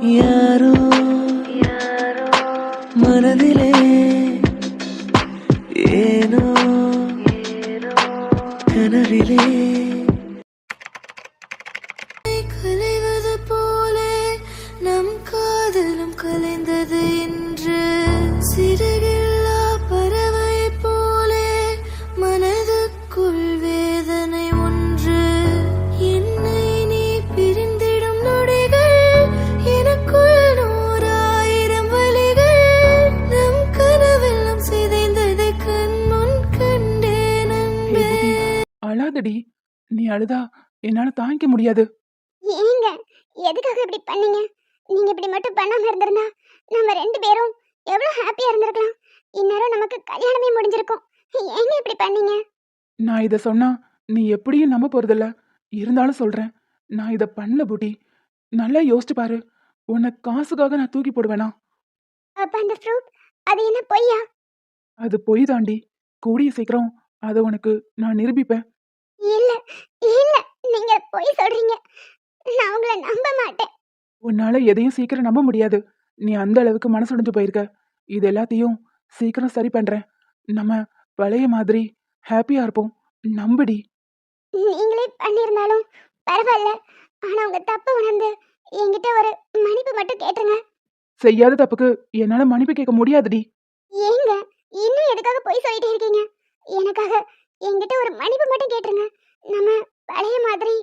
யாரோ மனதிலே ஏனோ கனவிலே கலைவது போலே நம் காதலும் கலைந்தது என்று சிறகில்லா பறவை போலே மனதுக்குள் வேதனை ஒன்று என்னை நீ பிரிந்திடும் நொடிகள் எனக்குள் நூறாயிரம் வலிகள் நம் கனவெல்லாம் சிதைந்ததை கண்முன் கண்டேன் அன்பே. அழாதடி, நீ அழுதா என்னால தாங்கிக்க முடியாது. ஏங்க எதுக்காக இப்படி பண்ணீங்க? நீங்க இப்படி மட்டும் பண்ணாம இருந்திருந்தா நம்ம ரெண்டு பேரும் எவ்வளவு ஹாப்பியா இருந்திருக்கலாம். இந்நேரம் நமக்கு கல்யாணமே முடிஞ்சிருக்கும். ஏங்க இப்படி பண்ணீங்க? நான் இத சொன்னா நீ எப்படியும் நம்ப போறதில்ல. இருந்தாலும் சொல்றேன், நான் இத பண்ணல பூட்டி. நல்லா யோசிச்சு பாரு. உன்னை காசுக்காக நான் தூக்கி போடுவேனா? அப்ப அந்த ஃப்ரூட் அது என்ன பொய்யா? அது பொய் தாண்டி. கூடிய சீக்கிரம் அதை உனக்கு நான் நிரூபிப்பேன். இல்ல இல்ல, நீங்க பொய் சொல்றீங்க. நான் உங்களை நம்ப மாட்டேன். உன்னால எதையும் சீக்கிரம் நம்ப முடியாது. நீ அந்த அளவுக்கு மனசுடைஞ்சு போயிருக்க. இது எல்லாத்தையும் சீக்கிரம் சரி பண்றேன். நம்ம பழைய மாதிரி ஹாப்பியா இருப்போம். நம்புடி. நீங்களே பண்ணியிருந்தாலும் பரவாயில்ல. ஆனா உங்க தப்பு உணர்ந்து என்கிட்ட ஒரு மன்னிப்பு மட்டும் கேட்டுருங்க. செய்யாத தப்புக்கு என்னால மன்னிப்பு கேட்க முடியாதுடி. ஏங்க இன்னும் எதுக்காக பொய் சொல்லிட்டே இருக்கீங்க? எனக்காக என்கிட்ட ஒரு மன்னிப்பு மட்டும் கேட்டுருங்க. நம்ம பழைய மாதிரி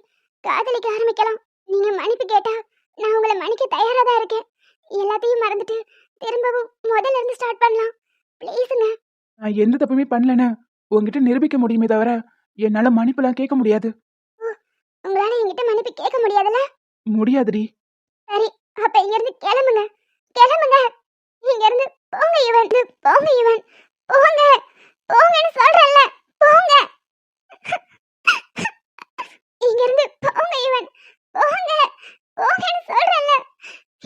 காதலிக்க ஆரம்பிக்கலாம். நீங்க மன்னிப்பு கேட்டா நான் உங்களை மன்னிக்க தயாரா தான் இருக்கேன். எல்லாத்தையும் மறந்துட்டு திரும்பவும் முதல்ல இருந்து ஸ்டார்ட் பண்ணலாம். ப்ளீஸுங்க. நான் எந்த தப்புமே பண்ணலன்னு உன்கிட்ட நிரூபிக்க முடியுமே தவிர என்னால மன்னிப்புலாம் கேட்க முடியாது. உங்களால என்கிட்ட மன்னிப்பு கேட்க முடியாதுல்ல? முடியாதுடி. சரி, அப்ப இங்க இருந்து கிளம்புங்க. கிளம்புங்க. இங்க இருந்து போங்க இவன். போங்க இவன். போங்க. போங்கன்னு சொல்றல்ல. போங்க. இங்க இருந்து போங்க இவன். போங்க. போங்கன்னு சொல்றல்ல.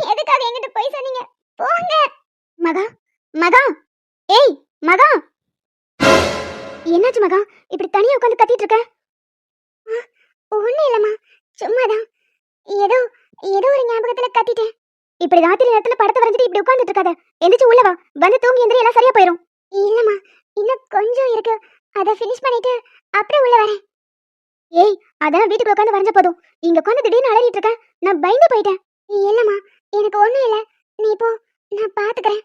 எதுக்காக என்கிட்ட போய் சொன்னீங்க? போங்க. மகா, மகா. ஏய் மகா, என்னாச்சு மகா? இப்படி தனியா உட்காந்து கத்திட்டு இருக்க? ஒண்ணு இல்லம்மா, சும்மாதான். ஏதோ ஏதோ ஒரு ஞாபகத்துல கத்திட்டேன். இப்படி ராத்திரி நேரத்துல படத்தை வரைஞ்சிட்டு இப்படி உட்கார்ந்துட்டு இருக்காத. எந்திரிச்சு உள்ள வா. வந்து தூங்கி எந்திரி, எல்லாம் சரியா போயிடும். இல்லம்மா, இன்னும் கொஞ்சம் இருக்கு. அதை ஃபினிஷ் பண்ணிட்டு அப்புறம் உள்ள வரேன். ஏய், அதான் வீட்டுக்கு உட்காந்து வரைஞ்ச போதும். இங்க உட்காந்து திடீர்னு அலறிட்டு இருக்க. நான் பயந்து போயிட்டேன். இல்லம்மா, எனக்கு ஒண்ணும் இல்ல. நீ போ, நான் பாத்துக்கிறேன்.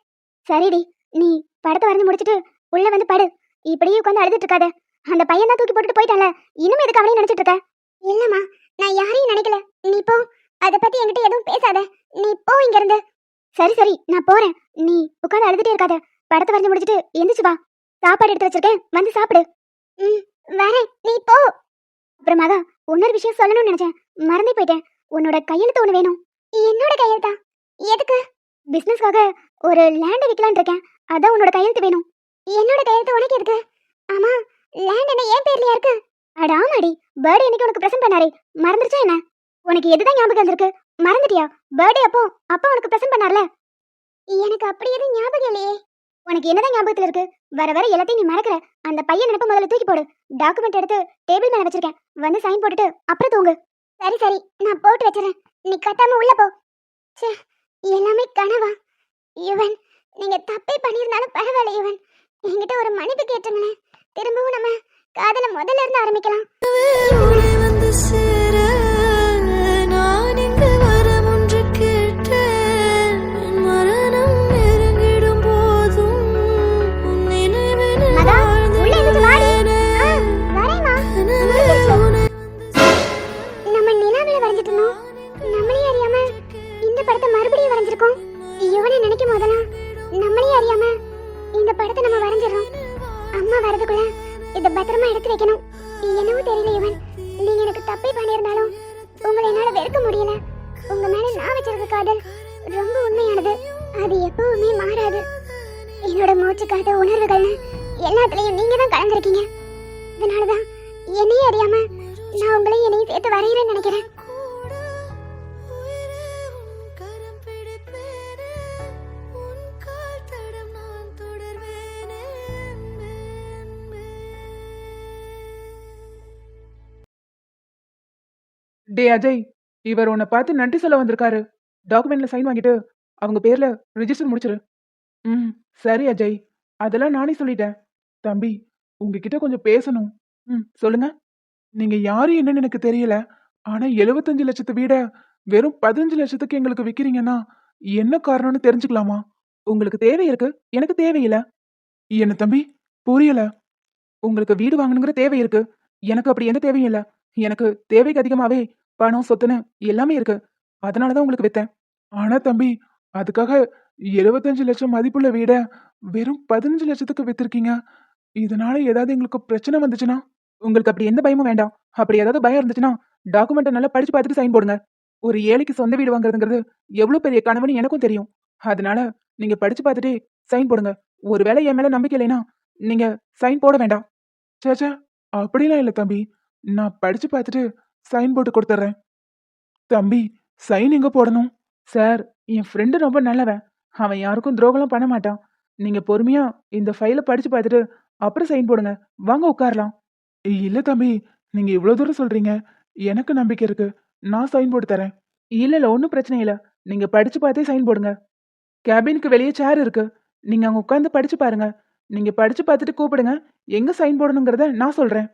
சரிடி, நீ படத்தை வரைஞ்சு முடிச்சிட்டு உள்ள வந்து படு. இப்படியே உட்காந்து அழுதுட்டு இருக்காத. அந்த பையன் தான் தூக்கி போட்டுட்டு போயிட்டான்ல, இன்னும் எதுக்கு அவனையும் நினைச்சிட்டு இருக்க? இல்லம்மா, நான் யாரையும் நினைக்கல. நீ போ. அதை பத்தி என்கிட்ட எதுவும் பேசாத. நீ போ இங்க இருந்து. சரி சரி, நான் போறேன். நீ உட்காந்து அழுதுட்டே இருக்காத. படத்தை வரைஞ்சு முடிச்சிட்டு எந்திரிச்சு வா. சாப்பாடு எடுத்து வச்சிருக்கேன், வந்து சாப்பிடு. வரேன், நீ போ. அப்புறமாக இன்னொரு விஷயம் சொல்லணும்னு நினைச்சேன், மறந்தே போயிட்டேன். உன்னோட கையெழுத்து ஒண்ணு வேணும். என்னோட கையெழுத்தா? எதுக்கு? பிசினஸ்க்காக ஒரு லேண்ட் விற்கலான் இருக்கேன். அதான் உன்னோட கையெழுத்து வேணும். என்னோட கையெழுத்து உனக்கு எதுக்கு? ஆமா, லேண்ட் என்ன ஏன் பேர்லயா இருக்கு? அட ஆமாடி, பர்த்டே அன்னைக்கு உனக்கு பிரசன்ட் பண்ணாரே, மறந்துருச்சா என்ன? உனக்கு எதுதான் ஞாபகம் வந்திருக்கு? மறந்துட்டியா? பர்த்டே அப்போ அப்பா உனக்கு பிரசன்ட் பண்ணார்ல. எனக்கு அப்படி எதுவும் ஞாபகம் இல்லையே. உனக்கு என்னதான் ஞாபகத்துல இருக்கு? வர வர எல்லாத்தையும் நீ மறக்கிற. அந்த பையன் நினைப்ப முதல்ல தூக்கி போடு. டாக்குமெண்ட் எடுத்து டேபிள் மேல வச்சிருக்கேன், வந்து சைன் போட்டுட்டு அப்புறம் தூங்கு. சரி சரி, நான் போட்டு வச்சிடறேன். நீ கட்டாம உள்ள போ. ச்சே, எல்லாமே கனவா? இவன், நீங்க தப்பே பண்ணியிருந்தாலும் பரவாயில்ல. இவன் என்கிட்ட ஒரு மன்னிப்பு கேட்டுங்களேன். திரும்பவும் நம்ம காதல முதல்ல இருந்து ஆரம்பிக்கலாம். வந்து சேர நான் இங்கு வரம் ஒன்று கேட்டேன். மரணம் நெருங்கிடும் போதும் நம்ம நிலாவில வரைஞ்சிட்டு இருந்தோம். நம்மளே அறியாம இந்த படத்தை மறுபடியும் வரைஞ்சிருக்கோம். இவனை நினைக்கும் போதெல்லாம் நம்மளே அறியாம இந்த படத்தை நம்ம வரைஞ்சிடறோம். அம்மா வரதுக்குள்ள இதை பத்திரமா எடுத்து வைக்கணும். என்னவோ தெரியல இவன், நீங்க எனக்கு தப்பே பண்ணியிருந்தாலும் உங்களை என்னால வெறுக்க முடியல. உங்க மேல நான் வச்சிருக்க காதல் ரொம்ப உண்மையானது. அது எப்பவுமே மாறாது. என்னோட மூச்சு காத்த உணர்வுகள்னு எல்லாத்துலயும் நீங்க தான் கலந்துருக்கீங்க. அதனாலதான் என்னையே அறியாம நான் உங்களையும் என்னையும் சேர்த்து வரைகிறேன்னு நினைக்கிறேன். டே அஜய், இவர் உன்னை பார்த்து நன்றி சொல்ல வந்திருக்காரு. டாக்குமெண்ட்ல சைன் வாங்கிட்டு அவங்க பேர்ல ரிஜிஸ்டர் முடிச்சிரு. ம். சரி அஜய். அதெல்லாம் நானே சொல்லிட்டேன். தம்பி, உங்ககிட்ட கொஞ்சம் பேசணும். ம். சொல்லுங்க. நீங்க யாரு என்னன்னு எனக்கு தெரியல. ஆனா 75 லட்சத்து வீட வெறும் 15 லட்சத்துக்கு எங்களுக்கு விக்கிறீங்கன்னா, என்ன காரணம்னு தெரிஞ்சுக்கலாமா? உங்களுக்கு தேவை இருக்கு. எனக்கு தேவையில்ல. என்ன தம்பி? புரியல. உங்களுக்கு வீடு வாங்கணுங்கிற தேவை இருக்கு. எனக்கு அப்படி எந்த தேவையும் இல்ல. எனக்கு தேவைக்கு அதிகமாவே பணம், சொத்துன்னு எல்லாமே இருக்கு. அதனால தான் உங்களுக்கு வித்தேன். ஆனா தம்பி, அதுக்காக 75 லட்சம் மதிப்புள்ள வீட வெறும் 15 லட்சத்துக்கு வித்திருக்கீங்க. இதனால ஏதாவது எங்களுக்கு பிரச்சனை வந்துச்சுன்னா, உங்களுக்கு அப்படி எந்த பயமும் வேண்டாம். அப்படி ஏதாவது பயம் இருந்துச்சுன்னா, டாக்குமெண்ட்ட நல்லா படிச்சு பார்த்துட்டு சைன் போடுங்க. ஒரு ஏழைக்கு சொந்த வீடு வாங்குறதுங்கிறது எவ்ளோ பெரிய கனவுன்னு எனக்கும் தெரியும். அதனால நீங்க படிச்சு பார்த்துட்டே சைன் போடுங்க. ஒருவேளை என் மேல நம்பிக்கை இல்லைன்னா, நீங்க சைன் போட வேண்டாம். ச்சே! ச்சே! அப்படிலாம் இல்ல தம்பி. நான் படிச்சு பார்த்துட்டு சைன் போட்டு குடுத்துர்றேன். தம்பி, சைன் எங்க போடணும்? சார், என் ஃப்ரெண்டு ரொம்ப நல்லவன். அவன் யாருக்கும் துரோகம்லாம் பண்ண மாட்டான். நீங்க பொறுமையா இந்த ஃபைல படிச்சு பார்த்துட்டு அப்புறம் சைன் போடுங்க. வாங்க உட்காரலாம். இல்ல தம்பி, நீங்க இவ்ளோ தூரம் சொல்றீங்க. எனக்கு நம்பிக்கை இருக்கு. நான் சைன் போட்டு தரேன். இல்ல, ஒண்ணும் பிரச்சனை இல்ல. நீங்க படிச்சு பார்த்தே சைன் போடுங்க. கேபினுக்கு வெளியே சேர் இருக்கு. நீங்க அங்க உட்கார்ந்து படிச்சு பாருங்க. நீங்க படிச்சு பார்த்துட்டு கூப்பிடுங்க. எங்க சைன் போடணுங்கிறத நான் சொல்றேன்.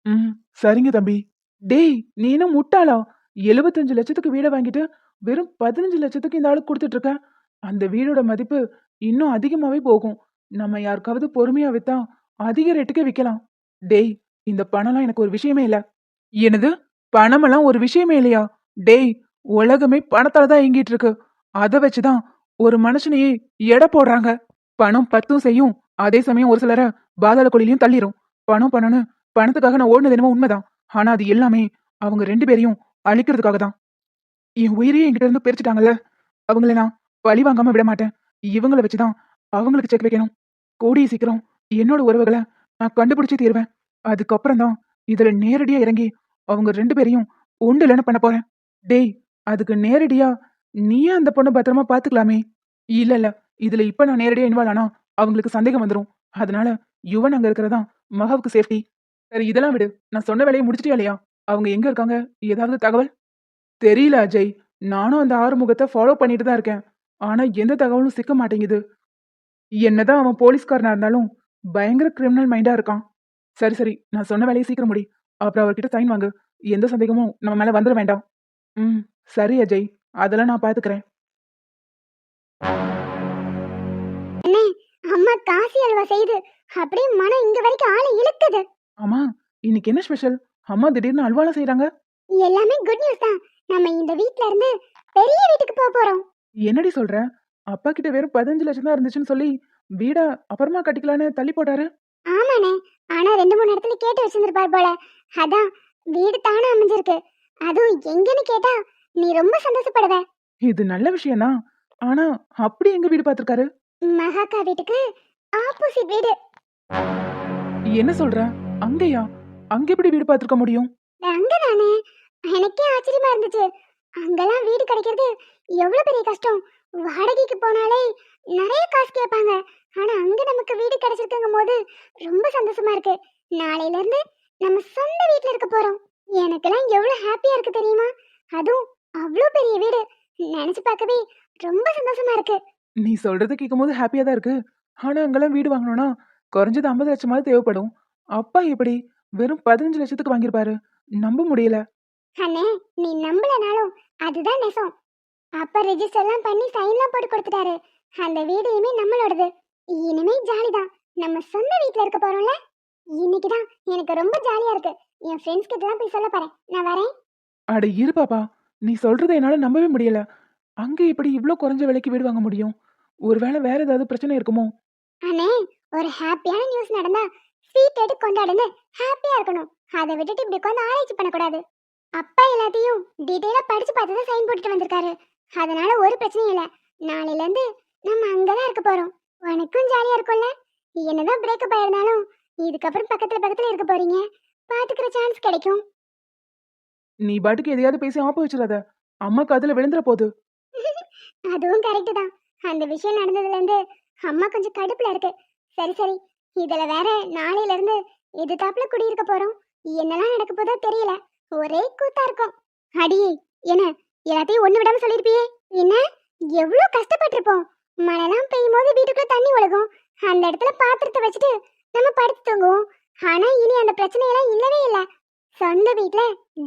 ம். சரிங்க தம்பி. டேய், நீ என்ன முட்டாளா? 75 லட்சத்துக்கு வீட வாங்கிட்டு வெறும் 15 லட்சத்துக்கு இந்த ஆளுக்கு குடுத்துட்டு இருக்க. அந்த வீடோட மதிப்பு இன்னும் அதிகமாவே போகும். நம்ம யாருக்காவது பொறுமையா வித்தா அதிக ரேட்டுக்கே விக்கலாம். டேய், இந்த பணம்லாம் எனக்கு ஒரு விஷயமே இல்ல. என்னது? பணமெல்லாம் ஒரு விஷயமே இல்லையா? டேய், உலகமே பணத்தால தான் இயங்கிட்டு இருக்கு. அத வச்சுதான் ஒரு மனுஷனையே எடை போடுறாங்க. பணம் பத்தும் செய்யும். அதே சமயம் ஒரு சிலர பாதாள குழியிலயும் தள்ளிரும். பணம் பணம்னு பணத்துக்காக நான் ஓடுனது என்னமோ உண்மைதான். ஆனா அது எல்லாமே அவங்க 2 பேரையும் அழிக்கிறதுக்காக தான். என் உயிரையே என்கிட்ட இருந்து பிரிச்சுட்டாங்கல்ல. அவங்கள நான் பழி வாங்காம விட மாட்டேன். இவங்கள வச்சுதான் அவங்களுக்கு செக் வைக்கணும். கூடிய சீக்கிரம் என்னோட உறவுகள நான் கண்டுபிடிச்சே தீருவேன். அதுக்கப்புறம் தான் இதுல நேரடியா இறங்கி அவங்க 2 பேரையும் உண்டு இல்லைன்னு பண்ண போறேன். டேய், அதுக்கு நேரடியா நீயே அந்த பொண்ண பத்திரமா பாத்துக்கலாமே. இல்ல இல்ல, இதுல இப்ப நான் நேரடியா இன்வால்வ் ஆனா அவங்களுக்கு சந்தேகம் வந்துரும். அதனால யுவன் அங்க இருக்கிறதா மகாவுக்கு சேஃப்டி. சரி, இதெல்லாம் விடு. நான் சொன்ன வேலையை முடிச்சிட்டியா இல்லையா? அவங்க எங்க இருக்காங்க? ஏதாவது தகவல்? தெரியல அஜய். நானும் அந்த ஆறுமுகத்தை ஃபாலோ பண்ணிட்டு தான் இருக்கேன். ஆனா எந்த தகவலும் சிக்க மாட்டேங்குது. என்னதான் அவன் போலீஸ்காரனா இருந்தாலும் பயங்கர கிரிமினல் மைண்டா இருக்கான். சரி சரி, நான் சொன்ன வேலையை சீக்கிரம் முடி. அப்புறம் அவர்கிட்ட சைன் வாங்கு. எந்த சந்தேகமும் நம்ம மேல வந்துட வேண்டாம். ம். சரி அஜய், அதெல்லாம் நான் பாத்துக்கிறேன். அண்ணே, அம்மா காசி அல்வா செய்து அப்படியே மனம் இங்க வரைக்கும் ஆளை இழுக்குது. ஆமா, இன்னைக்கு என்ன ஸ்பெஷல்? அம்மா திடீர்னு அல்வாலாம் செய்றாங்க. எல்லாமே குட் நியூஸ் தான். நம்ம இந்த வீட்ல இருந்து பெரிய வீட்டுக்கு போக போறோம். என்னடி சொல்ற? அப்பா கிட்ட வெறும் 15 லட்சம் தான் இருந்துச்சுன்னு சொல்லி வீட அப்புறமா கட்டிக்கலான்னு தள்ளி போட்டாரு. ஆமாண்ணே, ஆனா 2-3 இடத்துல கேட்டு வச்சிருந்திருப்பார் போல. அதான் வீடு தானா அமைஞ்சிருக்கு. அதுவும் எங்கன்னு கேட்டா நீ ரொம்ப சந்தோஷப்படுவ. இது நல்ல விஷயம்தான். ஆனா அப்படி எங்க வீடு பாத்திருக்காரு? மகாக்கா வீட்டுக்கு ஆப்போசிட் வீடு. என்ன சொல்ற? அங்கயா? அங்க எப்படி வீடு பாத்திருக்க முடியும்? அங்கதானே, எனக்கே ஆச்சரியமா இருந்துச்சு. அங்கெல்லாம் வீடு கிடைக்கிறது எவ்வளவு பெரிய கஷ்டம். வாடகைக்கு போனாலே நிறைய காசு கேட்பாங்க. ஆனா அங்க நமக்கு வீடு கிடைச்சிருக்குங்கும் போது ரொம்ப சந்தோஷமா இருக்கு. நாளையில இருந்து நம்ம சொந்த வீட்ல இருக்க போறோம். எனக்கெல்லாம் எவ்வளவு ஹாப்பியா இருக்கு தெரியுமா? அதுவும் அவ்வளோ பெரிய வீடு. நினைச்சு பார்க்கவே ரொம்ப சந்தோஷமா இருக்கு. நீ சொல்றத கேட்கும்போது ஹாப்பியா தான் இருக்கு. ஆனா அங்கெல்லாம் வீடு வாங்கணும்னா குறைஞ்சது 50 லட்சமாவது தேவைப்படும். அப்பா எப்படி வெறும் 15 லட்சத்துக்கு வாங்கியிருப்பாரு? நம்ப முடியல. அண்ணே, நீ நம்பலனாலும் அதுதான் நெசம். அப்பா ரெஜிஸ்டர்லாம் பண்ணி சைன்லாம் போட்டு கொடுத்துட்டாரு. அந்த வீடு இனிமே நம்மளோடது. இனிமே ஜாலிதான். நம்ம சொந்த வீட்ல இருக்க போறோம்ல. இன்னைக்கு தான் எனக்கு ரொம்ப ஜாலியா இருக்கு. என் ஃப்ரெண்ட்ஸ் கிட்ட தான் போய் சொல்ல போறேன். நான் வரேன். அட இரு பாப்பா. நீ சொல்றத என்னால நம்பவே முடியல. அங்க எப்படி இவ்ளோ குறைஞ்ச விலைக்கு வீடு வாங்க முடியும்? ஒருவேளை வேற ஏதாவது பிரச்சனை இருக்குமோ? அண்ணே, ஒரு ஹாப்பியான நியூஸ் நடந்தா ஸ்வீட் எடுத்து கொண்டாடுன்னு ஹாப்பியா இருக்கணும். அதை விட்டுட்டு இப்படி உட்காந்து ஆராய்ச்சி பண்ணக்கூடாது. அப்பா எல்லாத்தையும் டீட்டெயிலா படிச்சு பார்த்து தான் சைன் போட்டுட்டு வந்திருக்காரு. அதனால ஒரு பிரச்சனையும் இல்லை. நாளையில இருந்து நம்ம அங்கதான் இருக்க போறோம். உனக்கும் ஜாலியா இருக்கும்ல. என்னதான் பிரேக்கப் ஆயிருந்தாலும் இதுக்கப்புறம் பக்கத்துல பக்கத்துல இருக்க போறீங்க. பாத்துக்கிற சான்ஸ் கிடைக்கும். நீ பாட்டுக்கு எதையாவது பேசி ஆப்பு வச்சிடாத. அம்மா காதுல விழுந்துற போகுது. அதுவும் கரெக்ட் தான். அந்த விஷயம் நடந்ததுல இருந்து அம்மா கொஞ்சம் கடுப்புல இருக்கு. சரி சரி, இதுல வேற நாளையில இருந்து எதிர்த்தாப்புல குடியிருக்க போறோம். என்னெல்லாம் நடக்க போதோ தெரியல. ஒரே கூத்தா இருக்கும். அடியே, என்ன எல்லாத்தையும் ஒண்ணு விடாம சொல்லிருப்பியே. என்ன எவ்வளவு கஷ்டப்பட்டிருப்போம். மழைலாம் பெய்யும் போது வீட்டுக்குள்ள தண்ணி ஒழுகும். அந்த இடத்துல பாத்திரத்தை வச்சுட்டு நம்ம படுத்து தூங்குவோம். ஆனா இனி அந்த பிரச்சனையெல்லாம் இல்லவே இல்ல. சொந்த வீட்ல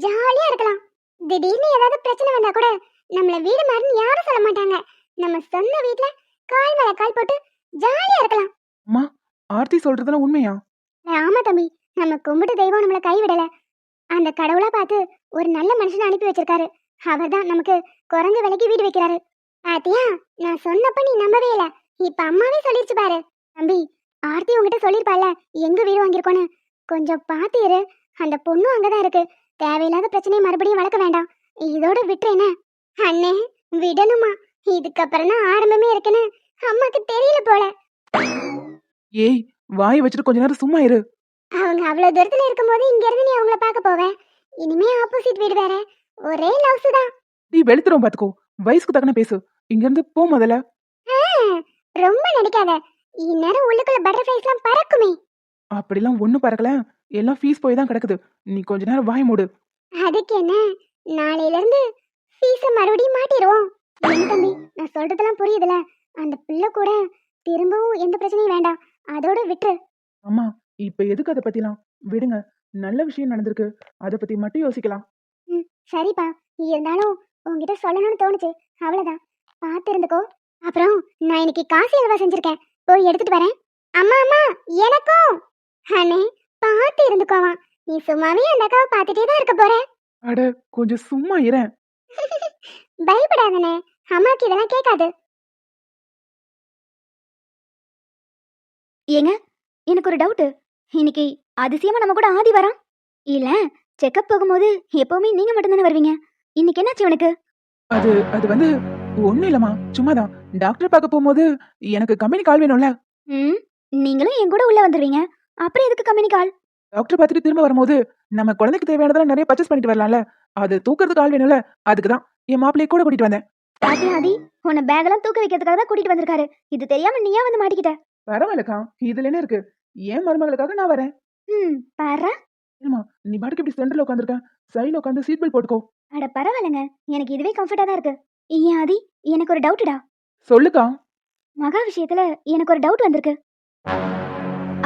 ஜாலியா இருக்கலாம். திடீர்னு ஏதாவது பிரச்சனை வந்தா கூட நம்மள வீடு மாறின்னு யாரும் சொல்ல மாட்டாங்க. நம்ம சொந்த வீட்ல கால் மேல கால் போட்டு ஜாலியா இருக்கலாம். அம்மா, ஆர்த்தி சொல்றதெல்லாம் உண்மையா? ஆமா தம்பி, நம்ம கும்பிட்டு தெய்வம் நம்மள கைவிடல. அந்த கடவுளா பார்த்து ஒரு நல்ல மனுஷனை அனுப்பி வச்சிருக்காரு. அவர்தான் நமக்கு குறைஞ்ச விலைக்கு வீடு வைக்கிறாரு. பாத்தியா, நான் சொன்னப்ப நீ நம்பவே இல்ல. இப்ப அம்மாவே சொல்லிருச்சு பாரு. தம்பி, ஆர்த்தி உங்ககிட்ட சொல்லிருப்பால எங்க வீடு வாங்கியிருக்கோன்னு. கொஞ்சம் பாத்து இரு. அந்த பொண்ணு அங்கதான் இருக்கு. தேவையில்லாத பிரச்சனையை மறுபடியும் வளர்க்க வேண்டாம். இதோட விட்டுறேன. அண்ணே, விடணுமா? இதுக்கப்புறம் தான் ஆரம்பமே இருக்குன்னு அம்மாக்கு தெரியல போல. ஏய், வாயை வச்சுட்டு கொஞ்ச நேரம் சும்மா இரு. அவங்க அவ்வளவு தூரத்துல இருக்கும்போது இங்க இருந்து நீ அவங்கள பார்க்க போவ. இனிமே ஆப்போசிட் வீடு வேற. ஒரே லவ்ஸ் தான். நீ வெளுத்துறோம் பாத்துக்கோ. வயசுக்கு தக்கன பேசு. இங்க இருந்து போ முதல்ல. ரொம்ப நடிக்காத. இந்நேரம் உள்ளுக்குள்ள பட்டர்ஃப்ளைஸ்லாம் பறக்குமே. அப்படிலாம் ஒண்ணும் பறக்கல. எல்லாம் ஃபீஸ் போய் தான் கிடக்குது. நீ கொஞ்ச நேரம் வாய் மூடு. அதுக்கு என்ன, நாளையில இருந்து ஃபீஸ மறுபடியும் மாட்டிடுவோம். என்ன தம்பி, நான் சொல்றதெல்லாம் புரியுதுல? அந்த பிள்ளை கூட திரும்பவும் எந்த பிரச்சனையும் வேண்டாம். அதோட விட்டுரு. அம்மா, இப்ப எதுக்கு அதை பத்திலாம் விடுங்க. நல்ல விஷயம் நடந்திருக்கு. அதை பத்தி மட்டும் யோசிக்கலாம். சரிப்பா, இருந்தாலும் உன்கிட்ட சொல்லணும்னு தோணுச்சு. அவ்வளவுதான். பார்த்து இருந்துக்கோ. அப்புறம் நான் இன்னைக்கு காசு அல்வா செஞ்சிருக்கேன். போய் எடுத்துட்டு வரேன். அம்மா அம்மா, எனக்கும். அண்ணே, பார்த்து இருந்துக்கோவா. நீ சும்மாவே அந்த அக்காவை பார்த்துட்டே தான் இருக்க போற. அட, கொஞ்சம் சும்மா இரேன். பயப்படாதனே, அம்மாக்கு இதெல்லாம் கேட்காது. ஏங்க, எனக்கு ஒரு டவுட். இன்னைக்கு அதிசயமா நம்ம கூட ஆதி வரான். இல்ல, செக்கப் போகும்போது எப்பவுமே நீங்க மட்டும் தானே வருவீங்க. இன்னைக்கு என்னாச்சு உனக்கு? அது அது வந்து ஒண்ணும் இல்லம்மா, சும்மாதான். டாக்டர் பார்க்க போகும்போது எனக்கு கம்பெனி கால் வேணும்ல. ம், நீங்களும் என் கூட உள்ள வந்துருவீங்க. அப்புறம் எதுக்கு கம்பெனி கால்? டாக்டர் பார்த்துட்டு திரும்ப வரும்போது நம்ம குழந்தைக்கு தேவையானதெல்லாம் நிறைய பர்ச்சேஸ் பண்ணிட்டு வரலாம்ல. அது தூக்குறதுக்கு ஆள் வேணும்ல. அதுக்கு தான் என் மாப்பிள்ளைய கூட கூட்டிட்டு வந்தேன். பாத்தி ஆதி, உன்னை பேக்கெல்லாம் தூக்க வைக்கிறதுக்காக தான் கூட்டிட்டு வந்திருக்காரு. இது தெரியாம நீயா வந்து மாட்டிக்கிட்ட. பரவாயில்லக்கா, இதுல என்ன இருக்கு? ஏன் மருமகளுக்காக நான் வரேன். பாரு. ஏமா, நீ பாட்டுக்கு இப்படி சென்டர்ல உட்காந்துருக்க. சைடுல உட்காந்து சீட் பெல்ட் போட்டுக்கோ. அட பரவாயில்லைங்க, எனக்கு இதுவே கம்ஃபர்ட்டா தான் இருக்கு. ஏன் ஆதி, எனக்கு ஒரு டவுட்டுடா. சொல்லுக்கா. மகா விஷயத்துல எனக்கு ஒரு டவுட் வந்திருக்கு.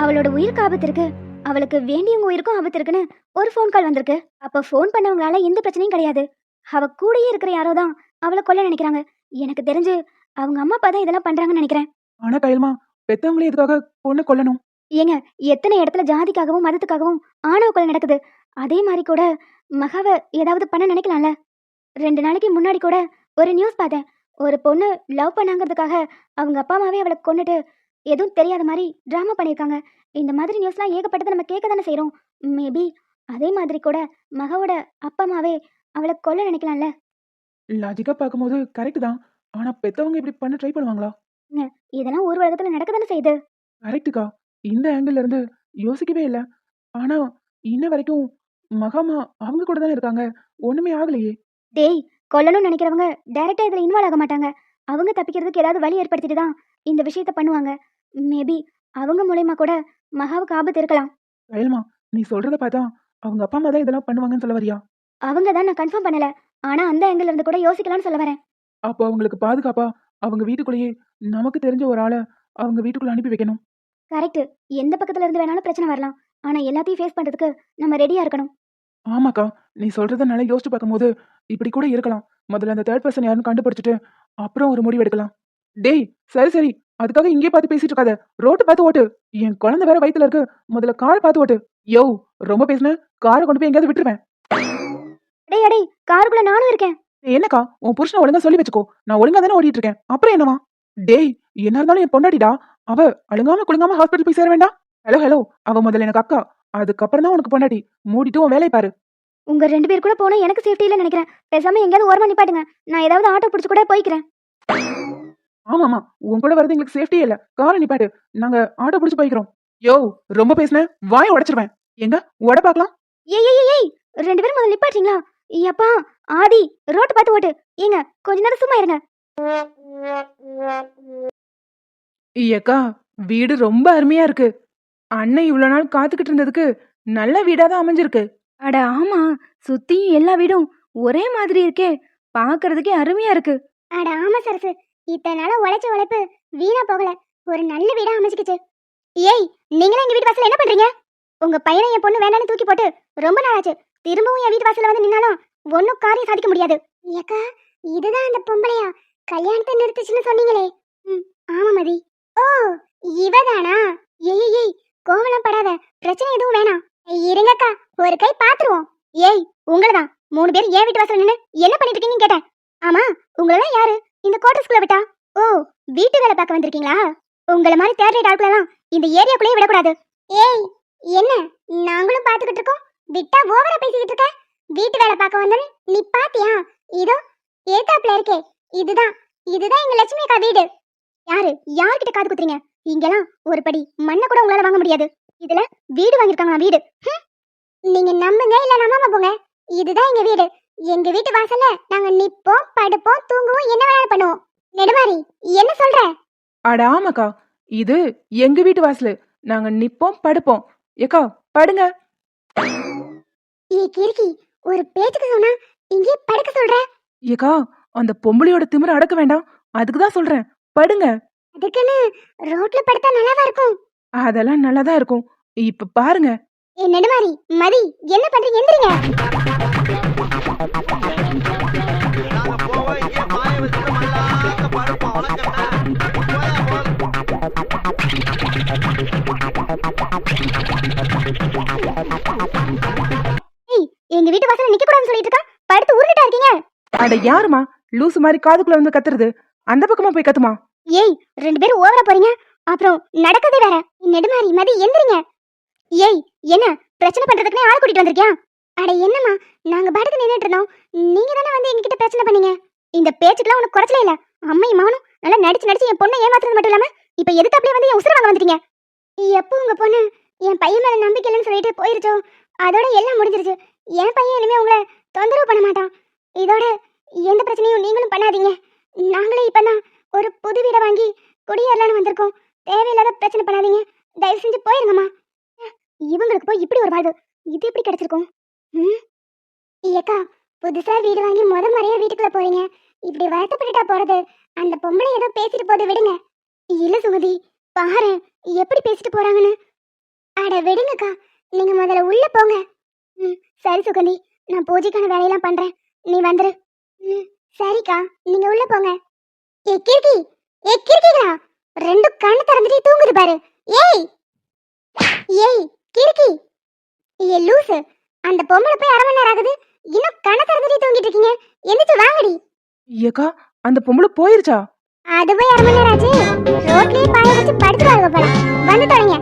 அவளோட உயிருக்கு ஆபத்து இருக்கு, அவளுக்கு வேண்டியவங்க உயிருக்கும் ஆபத்து இருக்குன்னு ஒரு ஃபோன் கால் வந்திருக்கு. அப்ப ஃபோன் பண்ணவங்களால எந்த பிரச்சனையும் கிடையாது. அவ கூடயே இருக்கிற யாரோ தான் அவளை கொல்ல நினைக்கிறாங்க. எனக்கு தெரிஞ்சு அவங்க அம்மா அப்பா தான் இதெல்லாம் பண்றாங்கன்னு நினைக்கிறேன். ஆனா கையல்மா, பெத்தவங்களே எதுக்காக பொண்ணு கொல்லணும்? ஏங்க, எத்தனை இடத்துல ஜாதிக்காகவும் மதத்துக்காகவும் ஆணவ கொலை நடக்குது. அதே மாதிரி கூட மகாவை ஏதாவது பண்ண நினைக்கலாம்ல. 2 நாளைக்கு முன்னாடி கூட ஒரு நியூஸ் பார்த்தேன். ஒரு பொண்ணு லவ் பண்ணாங்கிறதுக்காக அவங்க அப்பா அம்மாவே அவளை கொன்னுட்டு எதுவும் தெரியாத மாதிரி ட்ராமா பண்ணியிருக்காங்க. இந்த மாதிரி நியூஸ்லாம் ஏகப்பட்டதை நம்ம கேட்க தானே செய்கிறோம். மேபி அதே மாதிரி கூட மகாவோட அப்பா அம்மாவே அவளை கொல்ல நினைக்கலாம்ல. லாஜிக்கா பார்க்கும்போது கரெக்ட் தான். ஆனா பெத்தவங்க இப்படி பண்ண ட்ரை பண்ணுவாங்களா? இதெல்லாம் ஊர் உலகத்துல நடக்க தானே செய்யுது. கரெக்டுக்கா. இந்த ஆங்கிள் இருந்து யோசிக்கவே இல்லை. ஆனா இன்ன வரைக்கும் மகாமா அவங்க கூட தானே இருக்காங்க. ஒண்ணுமே ஆகலையே. டேய், கொல்லணும்னு நினைக்கிறவங்க டைரக்டா இதுல இன்வால்வ் ஆக மாட்டாங்க. அவங்க தப்பிக்கிறதுக்கு ஏதாவது வழி ஏற்படுத்திட்டு தான் இந்த விஷயத்த பண்ணுவாங்க. மேபி அவங்க மூலமா கூட மகாவுக்கு ஆபத்து இருக்கலாம். கையல்மா, நீ சொல்றத பார்த்தா அவங்க அப்பா அம்மா தான் இதெல்லாம் பண்ணுவாங்கன்னு சொல்ல வரியா? அவங்க தான், நான் கன்ஃபார்ம் பண்ணல. ஆனா அந்த ஆங்கிள் இருந்து கூட யோசிக்கலாம்னு சொல்ல வரேன். அப்போ அவங்களுக்கு பாதுகாப்பா அவங்க வீட்டுக்குள்ளேயே நமக்கு தெரிஞ்ச ஒரு ஆளை அவங்க வீட்டுக்குள்ள அனுப்பி வைக்கணும். கரெக்ட். எந்த பக்கத்துல இருந்து வேணாலும் பிரச்சனை வரலாம். ஆனா எல்லாத்தையும் ஃபேஸ் பண்றதுக்கு நம்ம ரெடியா இருக்கணும். ஆமாக்கா, நீ சொல்றத நல்லா யோசிச்சு பார்க்கும்போது இப்படி கூட இருக்கலாம். முதல்ல அந்த தேர்ட் பர்சன் யாருன்னு கண்டுபிடிச்சிட்டு அப்புறம் ஒரு முடிவு எடுக்கலாம். டேய், சரி சரி, அதுக்காக இங்கே பார்த்து பேசிட்டு இருக்காத. ரோட்டு பார்த்து ஓட்டு. என் குழந்தை வேற வயித்துல இருக்கு. முதல்ல கார் பார்த்து ஓட்டு. யோ, ரொம்ப பேசுன, காரை கொண்டு போய் எங்கேயாவது விட்டுருவேன். அடே அடே, காருக்குள்ள நானும் இருக்கேன். என்னக்கா, உன் புருஷனை ஒழுங்கா சொல்லி வச்சுக்கோ. நான் ஒழுங்கா தானே ஓடிட்டு இருக்கேன். அப்புறம் என்னவா? டேய், என்ன இருந்தாலும் என் பொண்டாடிடா. அவ அழுங்காம குழுங்காம ஹாஸ்பிட்டல் போய் சேர வேண்டாம். ஹலோ ஹலோ, அவ முதல்ல எனக்கு அக்கா, அதுக்கப்புறம் தான் உனக்கு பொண்டாட்டி. மூடிட்டு உன் வேலையை பாரு. உங்க 2 பேர் கூட போனா எனக்கு சேஃப்டி இல்லைன்னு நினைக்கிறேன். பேசாம எங்கேயாவது ஓரமா நிப்பாட்டுங்க. நான் ஏதாவது ஆட்டோ பிடிச்சு கூட போய்க்கிறேன். ஆமாமா, உன் கூட வரது எங்களுக்கு சேஃப்டியே இல்ல. காரை நிப்பாட்டு, நாங்க ஆட்டோ பிடிச்சு போய்க்கிறோம். யோ, ரொம்ப பேசுன, வாயை உடைச்சிருவேன். எங்க உட பாக்கலாம். ஏய் ஏய் ஏய், 2 பேரும் முதல்ல நிப்பாட்டுறீங்களா? ஐயப்பா ஆதி, ரோட்டு பார்த்து ஓட்டு. ஏங்க, கொஞ்ச நேரம் சும்மா இருங்க. ஏக்கா, வீடு ரொம்ப அருமையா இருக்கு. அண்ணன் இவ்வளவு நாள் காத்துக்கிட்டு இருந்ததுக்கு நல்ல வீடாதான் அமைஞ்சிருக்கு. அட ஆமா, சுத்தியும் எல்லா வீடும் ஒரே மாதிரி இருக்கே. பார்க்கறதுக்கே அருமையா இருக்கு. அட ஆமா சரசு, இத்தனை நாளா உழைச்ச உழைப்பு வீணா போகல. ஒரு நல்ல வீடா அமைச்சுக்கிச்சு. ஏய், நீங்களே எங்க வீட்டு வாசல்ல என்ன பண்றீங்க? உங்க பையனை என் பொண்ணு வேண்டான்னு தூக்கி போட்டு ரொம்ப நாளாச்சு. திரும்பவும் என் வீட்டு வாசல்ல வந்து நின்னாலும் ஒன்னும் காரியம் சாதிக்க முடியாது. ஏக்கா, இதுதான் அந்த பொம்பளையா கல்யாணத்தை நிறுத்துச்சுன்னு சொன்னீங்களே? ஆமா மதி. ஓ, இவதானா? ஏய், கோவலம் படாத, பிரச்சனை எதுவும் வேணாம். இருங்கக்கா, ஒரு கை பாத்துருவோம். ஏய், உங்களதான் 3 பேர் என் வீட்டு வாசல்ல நின்னு என்ன பண்ணிட்டு இருக்கீங்கன்னு கேட்டேன். ஆமா, உங்களெல்லாம் யாரு இந்த குவார்டர்ஸ்குள்ள விட்டா? ஓ, வீட்டு வேலை பார்க்க வந்திருக்கீங்களா? உங்கள மாதிரி தேர்ட் ரேட் ஆட்களெல்லாம் இந்த ஏரியாக்குள்ளேயே விடக்கூடாது. ஏய், என்ன நாங்களும் பாத்துக்கிட்டு இருக்கோம், விட்டா ஓவரா பேசிக்கிட்டு இருக்க? வீட்டு வேலை பார்க்க வந்தேன்னு நீ பாத்தியா? இதோ ஏத்தாப்புல இருக்கே, இதுதான் எங்க லட்சுமி அக்கா வீடு. யார்கிட்ட காது குத்துறீங்க? இங்கெல்லாம் ஒரு படி மண்ணை கூட உங்களால வாங்க முடியாது. இதுல வீடு வாங்கிருக்காங்களா? வீடு நீங்க நம்புங்க இல்ல நம்பாம போங்க, இதுதான் எங்க வீடு. எங்க வீட்டு வாசல்ல நாங்க நிப்போம், படுப்போம், தூங்குவோம், என்ன வேணாலும் பண்ணுவோம். நெடுமாரி, என்ன சொல்ற? அட ஆமாக்கா, இது எங்க வீட்டு வாசலு. நாங்க நிப்போம் படுப்போம். ஏக்கா படுங்க. ஏ கிறுக்கி, ஒரு பேச்சுக்கு சொன்னா இங்கே படுக்க சொல்ற? ஏக்கா, அந்த பொம்பளையோட திமிர அடக்க வேண்டாம், அதுக்குதான் சொல்றேன், படுங்க. அதுக்குன்னு ரோட்ல படுத்தா நல்லாவா இருக்கும்? அதெல்லாம் நல்லாதான் இருக்கும். இப்ப பாருங்க. ஏ நெடுமாரி, மதி, என்ன பண்றீங்க? எந்திரிங்க. நாங்க போவோம், இங்கே பாய வச்சுட்டு மல்லாக்க படுப்போம். உனக்கு ஏய், எங்க வீட்டு வாசல்ல நிக்க கூடாதுன்னு சொல்லிட்டு இருக்கா, படுத்து உருண்டுட்டா இருக்கீங்க. அட யாருமா லூசு மாதிரி காதுக்குள்ள வந்து கத்துறது? அந்த பக்கமா போய் கத்துமா. ஏய், 2 பேரும் ஓவரா போறீங்க, அப்புறம் நடக்கதே வேற. நெடுமாரி, மதி, எந்திரிங்க. ஏய், என்ன பிரச்சனை பண்றதுக்குனே ஆள் கூட்டிட்டு வந்திருக்கியா? அட என்னம்மா, நாங்க பாட்டுக்கு நின்னுட்டு இருந்தோம், நீங்க தானே வந்து எங்ககிட்ட பிரச்சனை பண்ணீங்க. இந்த பேச்சுக்குலாம் உனக்கு குறைச்சலே இல்ல. அம்மையும் மகனும் நல்லா நடிச்சு என் பொண்ணை ஏமாத்துறது மட்டும் இல்லாம இப்ப எதுக்கு அப்படியே வந்து என் உசுர வாங்க வந்துட்டீங்க. எப்போ உங்க பொண்ணு என் பையன் மேல நம்பிக்கை இல்லைன்னு சொல்லிட்டு போயிருச்சோ, அதோட எல்லாம் முடிஞ்சிருச்சு. என் பையன் இனிமே உங்களை தொந்தரவு பண்ண மாட்டான். இதோட எந்த பிரச்சனையும் நீங்களும் பண்ணாதீங்க. நாங்களே இப்பதான் ஒரு புது வீடை வாங்கி குடியேறலான்னு வந்திருக்கோம். தேவையில்லாத பிரச்சனை பண்ணாதீங்க, தயவு செஞ்சு போயிருங்கம்மா. இவங்களுக்கு போய் இப்படி ஒரு வாழ்வு, இது எப்படி கிடைச்சிருக்கும்? ஏக்கா, புதுசா வீடு வாங்கி முறையா வீட்டுக்குள்ள போறீங்க, இப்படி வருத்தப்பட்டுட்டா போறது? அந்த பொம்பளை ஏதோ பேசிட்டு போது, விடுங்க. இல்ல சுமதி, பாரு எப்படி பேசிட்டு போறாங்கன்னு. அட விடுங்கக்கா, நீங்க முதல்ல உள்ள போங்க. சரி சுகந்தி, நான் பூஜைக்கான வேலையெல்லாம் பண்றேன், நீ வந்துரு. சரிக்கா, நீங்க உள்ள போங்க. ஏ கிறுக்கிங்களா, 2 கண்ணு திறந்துட்டு தூங்குது பாரு. ஏய் கிறுக்கி, ஏ லூசு, அந்த பொம்பளை போய் 1/2 மணி நேரம் ஆகுது, இன்னும் கண்ணை திறந்துட்டு தூங்கிட்டு இருக்கீங்க. எந்திரிச்சு வாங்கடி. ஏக்கா, அந்த பொம்பளை போயிருச்சா? அது போய் 1/2 மணி நேரம் ஆச்சு. ரோட்லயே பாய வச்சு படுத்துருவாங்க போல. வந்து தொடங்க.